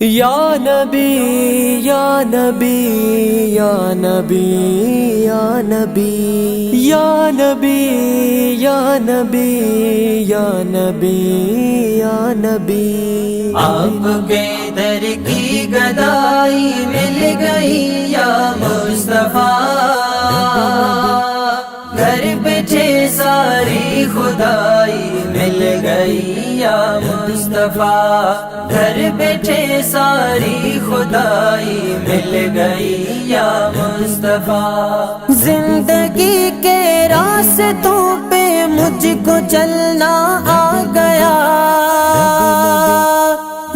یا نبی یا نبی یا نبی یا نبی یا نبی یا نبی یا نبی یا نبی آپ کے در کی گدائی مل گئی یا مصطفیٰ، گھر بیٹھے ساری خدائی مل گئی یا مصطفیٰ، گھر بیٹھے ساری خدائی مل گئی یا مصطفیٰ۔ زندگی کے راستوں پہ مجھ کو چلنا آ گیا،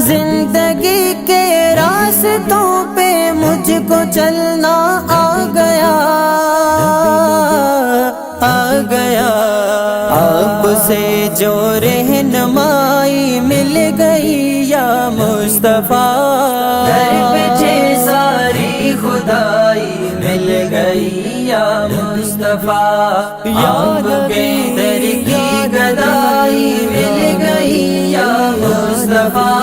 زندگی کے راستوں پہ مجھ کو چلنا آ گیا، آ گیا۔ آپ سے جو رہنمائی مل گئی یا مصطفیٰ، گھر بیٹھے ساری خدائی مل گئی یا مصطفیٰ، آپ کے در کی گدائی مل گئی یا مصطفیٰ،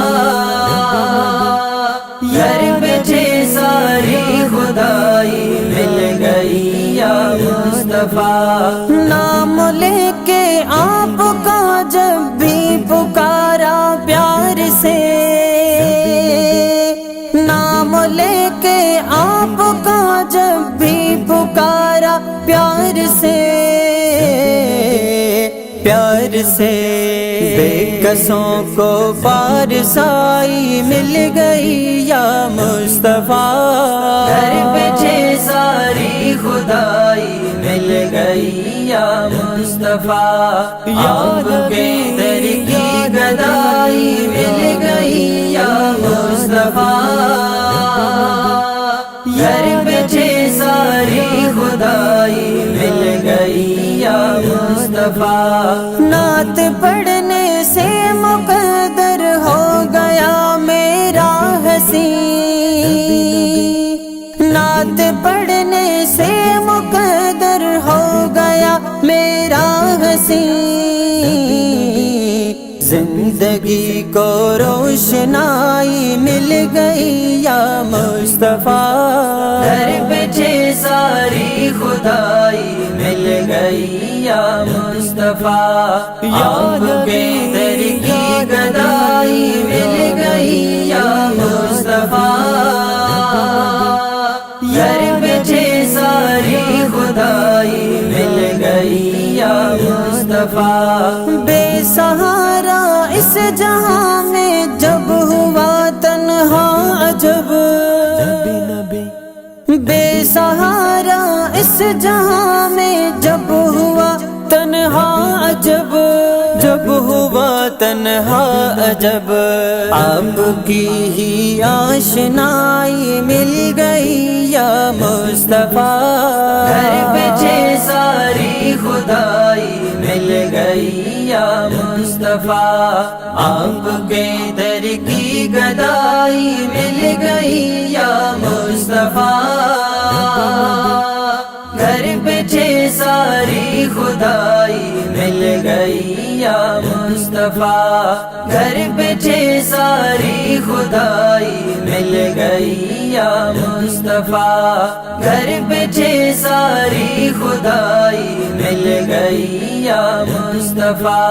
گھر بیٹھے ساری خدائی مل گئی یا مصطفیٰ۔ نام لے کے آپ کا جب بھی پکارا پیار سے، نام لے کے آپ کا جب بھی پکارا پیار سے، پیار سے بے کسوں کو پارسائی مل گئی یا مصطفیٰ، گھر بیٹھے ساری خدائی مل گئی یا مصطفیٰ، آپ کے در کی گدائی مل گئی یا مصطفیٰ، گھر بیٹھے ساری خدائی مل گئی یا مصطفیٰ۔ نعت پڑھنے سے مقدر ہو گیا میرا حسین، نعت پڑھنے سے مقدر ہو گیا میرا حسین، زندگی کو روشنائی مل گئی یا مصطفیٰ، گھر بیٹھے ساری خدائی مل گئی یا مصطفیٰ، آپ کے در کی گدائی مل گئی یا مصطفیٰ، گھر بیٹھے ساری خدائی مل گئی یا مصطفیٰ۔ بے سہارا اس جہاں میں جب ہوا تنہا عجب، بے سہارا اس جہاں میں جب ہوا تنہا عجب، جب ہوا تنہا عجب، آپ کی ہی آشنائی مل گئی یا مصطفیٰ، گھر بیٹھے ساری خدائی مل گئی یا مصطفیٰ، آپ کے در کی گدائی مل گئی یا مصطفیٰ، گھر بیٹھے ساری خدائی مل گئی یا مصطفیٰ، گھر بیٹھے ساری خدائی مل گئی یا مصطفیٰ، گھر بیٹھے ساری خدائی مل گئی یا مصطفیٰ۔